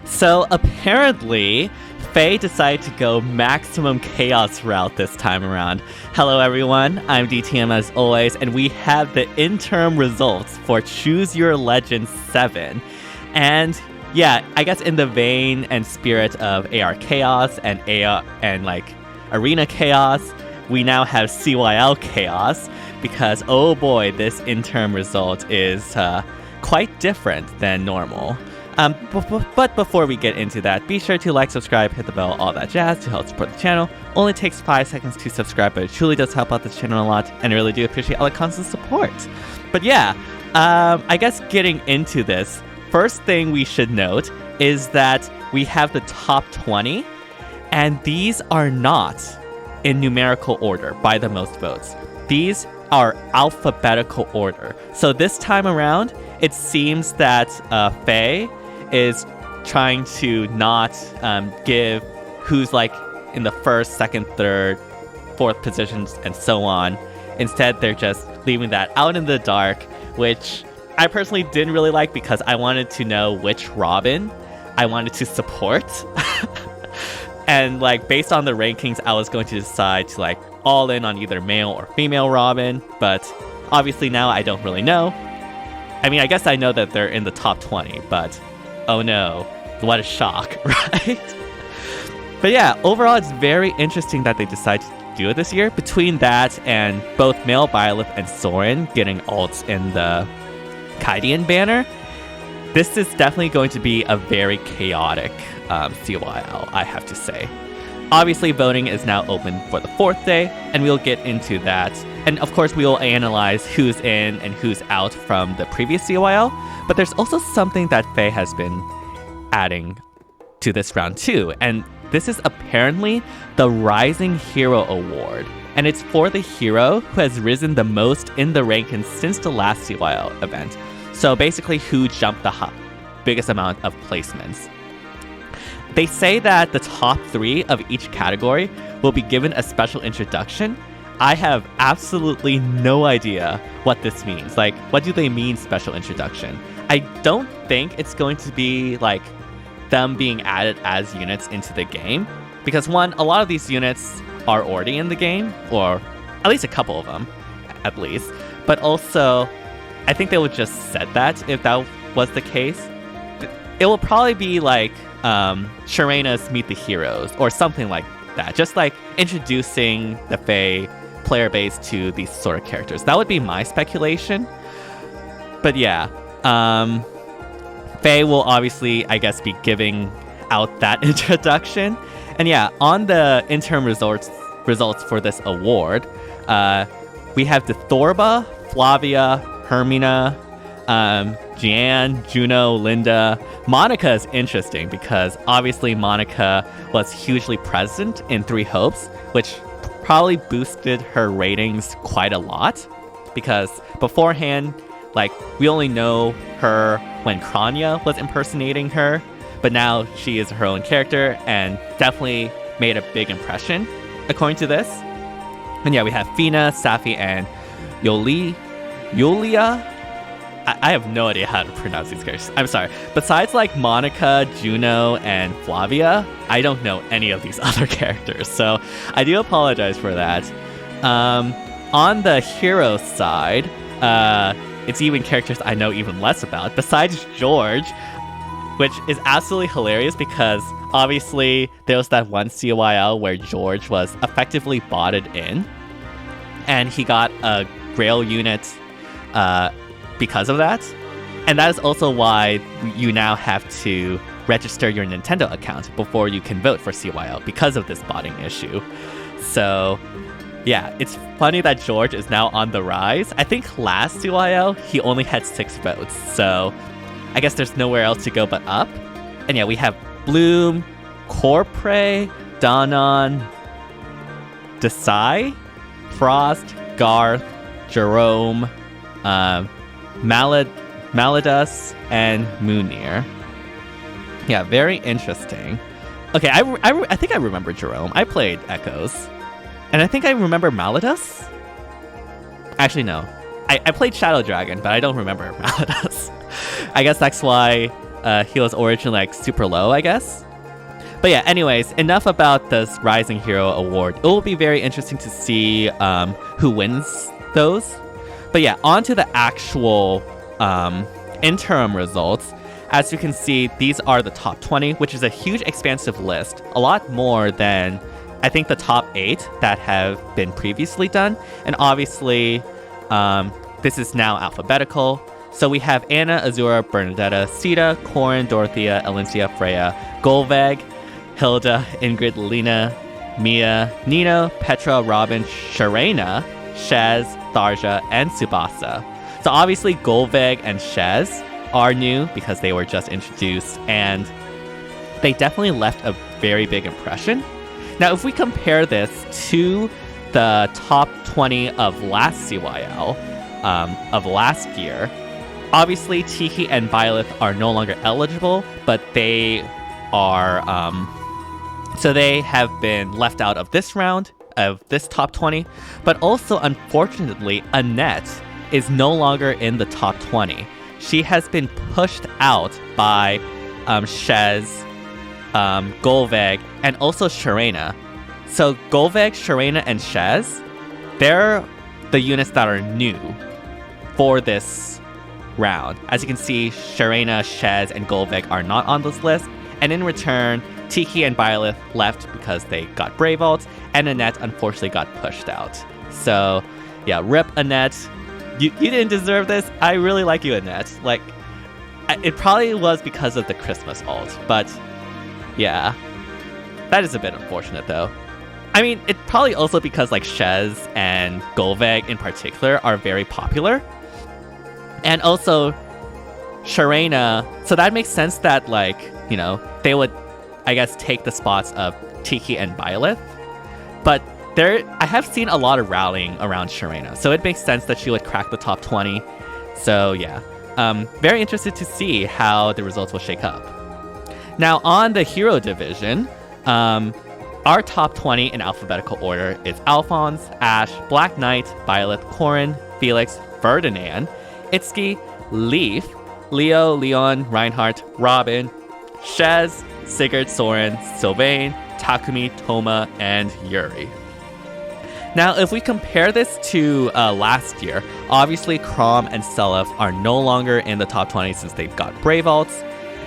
So apparently, Faye decided to go maximum chaos route this time around. Hello everyone, I'm DTM as always, and we have the interim results for Choose Your Legend 7. And yeah, I guess in the vein and spirit of AR Chaos and Arena Chaos, we now have CYL Chaos, because oh boy, this interim result is quite different than normal. But before we get into that, be sure to like, subscribe, hit the bell, all that jazz to help support the channel. Only takes 5 seconds to subscribe, but it truly does help out the channel a lot, and I really do appreciate all the constant support. But yeah, I guess getting into this, first thing we should note is that we have the top 20, and these are not in numerical order by the most votes. These are alphabetical order. So this time around, it seems that Faye is trying to not give who's like in the first, second, third, fourth positions and so on. Instead, they're just leaving that out in the dark, which I personally didn't really like because I wanted to know which Robin I wanted to support. And like based on the rankings, I was going to decide to like all in on either male or female Robin, but obviously now I don't really know. I mean, I guess I know that they're in the top 20, but oh no, what a shock, right? But yeah, overall, it's very interesting that they decided to do it this year. Between that and both male Byleth and Soren getting ults in the Kaidian banner, this is definitely going to be a very chaotic CYL, I have to say. Obviously, voting is now open for the 4th day, and we'll get into that. And of course, we will analyze who's in and who's out from the previous CYL, but there's also something that Faye has been adding to this round too, and this is apparently the Rising Hero Award, and it's for the hero who has risen the most in the rankings since the last CYL event. So basically, who jumped the biggest amount of placements. They say that the top 3 of each category will be given a special introduction. I have absolutely no idea what this means. Like, what do they mean special introduction? I don't think it's going to be like them being added as units into the game. Because one, a lot of these units are already in the game, or at least a couple of them, at least. But also, I think they would just said that if that was the case. It will probably be like Sharena's Meet the Heroes or something like that. Just like introducing the Faye player base to these sort of characters. That would be my speculation. But yeah, Faye will obviously, I guess, be giving out that introduction. And yeah, on the interim results for this award, we have the Thorba, Flavia, Hermina, Jeanne, Juno, Linda. Monica is interesting because obviously Monica was hugely present in 3 Hopes, which probably boosted her ratings quite a lot, because beforehand, like, we only know her when Kranya was impersonating her, but now she is her own character and definitely made a big impression according to this. And yeah, we have Fina, Safi, and Yulia. I have no idea how to pronounce these characters. I'm sorry. Besides like Monica, Juno, and Flavia, I don't know any of these other characters, so I do apologize for that. On the hero side, it's even characters I know even less about, besides George, which is absolutely hilarious because obviously there was that one CYL where George was effectively botted in, and he got a Grail unit because of that. And that is also why you now have to register your Nintendo account before you can vote for CYL because of this botting issue. So yeah, it's funny that George is now on the rise. I think last CYL, he only had 6 votes, so I guess there's nowhere else to go but up. And yeah, we have Bloom, Corpre, Danon, Desai, Frost, Garth, Jerome, Malidus, and Munir. Yeah, very interesting. Okay, I think I remember Jerome. I played Echoes. And I think I remember Malidus? Actually, no. I played Shadow Dragon, but I don't remember Malidus. I guess that's why he was originally like super low, I guess. But yeah, anyways, enough about this Rising Hero Award. It will be very interesting to see who wins those. But yeah, on to the actual interim results. As you can see, these are the top 20, which is a huge expansive list. A lot more than, I think, the top 8 that have been previously done. And obviously, this is now alphabetical. So we have Anna, Azura, Bernadetta, Sita, Corin, Dorothea, Elincia, Freya, Golveg, Hilda, Ingrid, Lena, Mia, Nino, Petra, Robin, Sharena, Shez, Tharja, and Tsubasa. So obviously Golveg and Shez are new because they were just introduced, and they definitely left a very big impression. Now, if we compare this to the top 20 of last CYL, of last year, obviously Tiki and Byleth are no longer eligible, but they are, so they have been left out of this round, of this top 20, but also, unfortunately, Annette is no longer in the top 20. She has been pushed out by Shez, Golveg, and also Sharena. So Golveg, Sharena, and Shez, they're the units that are new for this round. As you can see, Sharena, Shez, and Golveg are not on this list, and in return, Tiki and Byleth left because they got Brave Vault, and Annette unfortunately got pushed out. So yeah, rip Annette. You didn't deserve this. I really like you, Annette. Like, it probably was because of the Christmas ult, but yeah, that is a bit unfortunate though. I mean, it's probably also because like Shez and Golveg in particular are very popular, and also Sharena. So that makes sense that, like, you know, they would, I guess, take the spots of Tiki and Byleth, but I have seen a lot of rallying around Sharena, so it makes sense that she would crack the top 20. So yeah, very interested to see how the results will shake up. Now on the hero division, our top 20 in alphabetical order is Alphonse, Ashe, Black Knight, Byleth, Corin, Felix, Ferdinand, Itsuki, Leaf, Leo, Leon, Reinhardt, Robin, Shez, Sigurd, Soren, Sylvain, Takumi, Toma, and Yuri. Now, if we compare this to last year, obviously Chrom and Seliph are no longer in the top 20 since they've got Brave Vaults.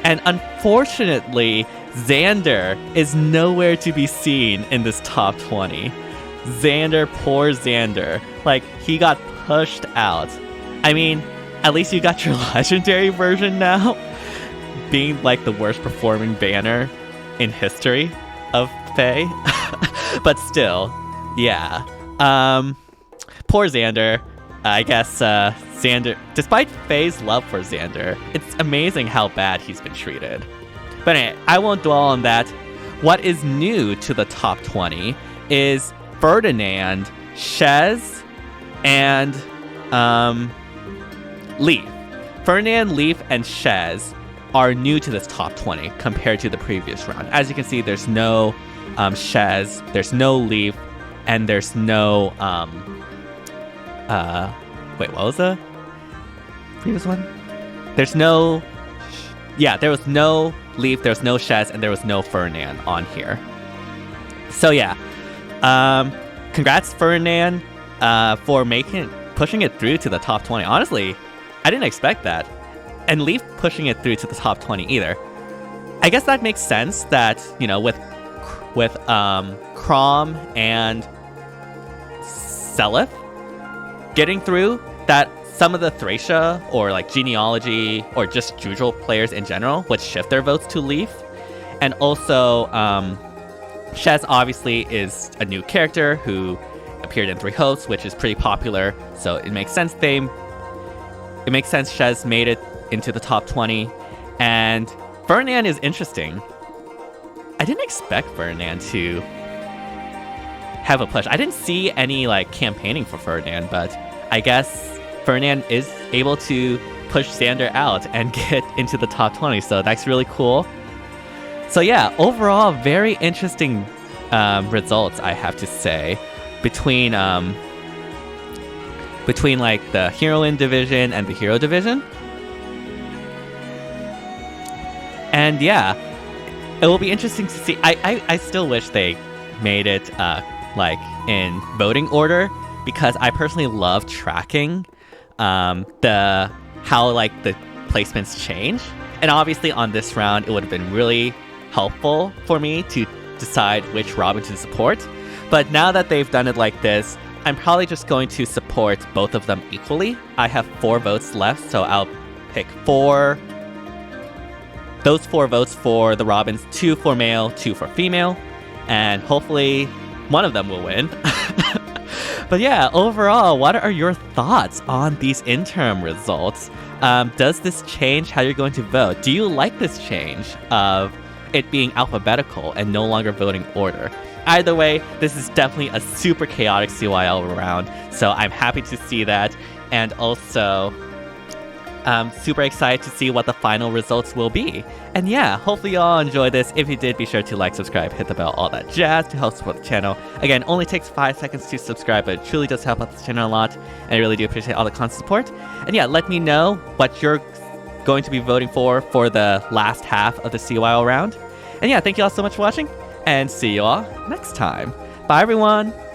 And unfortunately, Xander is nowhere to be seen in this top 20. Xander, poor Xander. Like, he got pushed out. I mean, at least you got your legendary version now, being like the worst performing banner in history of FEH. But still, yeah. Poor Xander. I guess Xander, despite FEH's love for Xander, it's amazing how bad he's been treated. But anyway, I won't dwell on that. What is new to the top 20 is Ferdinand, Shez, and Leaf. Ferdinand, Leaf, and Shez are new to this top 20 compared to the previous round. As you can see, there's no Shez, there's no Leaf, and there's no wait, what was the previous one? There's no, yeah, there was no Leaf, there was no Shez, and there was no Ferdinand on here. So yeah, congrats Ferdinand for pushing it through to the top 20. Honestly, I didn't expect that. And Leaf pushing it through to the top 20 either. I guess that makes sense that, you know, with Chrom and Seliph getting through, that some of the Thracia or like Genealogy or just Jujul players in general would shift their votes to Leaf. And also, Shez obviously is a new character who appeared in 3 hosts, which is pretty popular, so it makes sense Shez made it into the top 20. And Ferdinand is interesting. I didn't expect Ferdinand to have a push. I didn't see any like campaigning for Ferdinand, but I guess Ferdinand is able to push Xander out and get into the top 20, so that's really cool. So yeah, overall, very interesting results, I have to say, between like the heroine division and the hero division. And yeah, it will be interesting to see. I still wish they made it like in voting order, because I personally love tracking the how like the placements change. And obviously on this round, it would have been really helpful for me to decide which Robin to support. But now that they've done it like this, I'm probably just going to support both of them equally. I have 4 votes left, so I'll pick those 4 votes for the Robins, 2 for male, 2 for female, and hopefully one of them will win. But yeah, overall, what are your thoughts on these interim results? Does this change how you're going to vote? Do you like this change of it being alphabetical and no longer voting order? Either way, this is definitely a super chaotic CYL round, so I'm happy to see that, and also I'm super excited to see what the final results will be. And yeah, hopefully you all enjoyed this. If you did, be sure to like, subscribe, hit the bell, all that jazz to help support the channel. Again, only takes 5 seconds to subscribe, but it truly does help out the channel a lot, and I really do appreciate all the constant support. And yeah, let me know what you're going to be voting for the last half of the CYL round. And yeah, thank you all so much for watching, and see you all next time. Bye, everyone!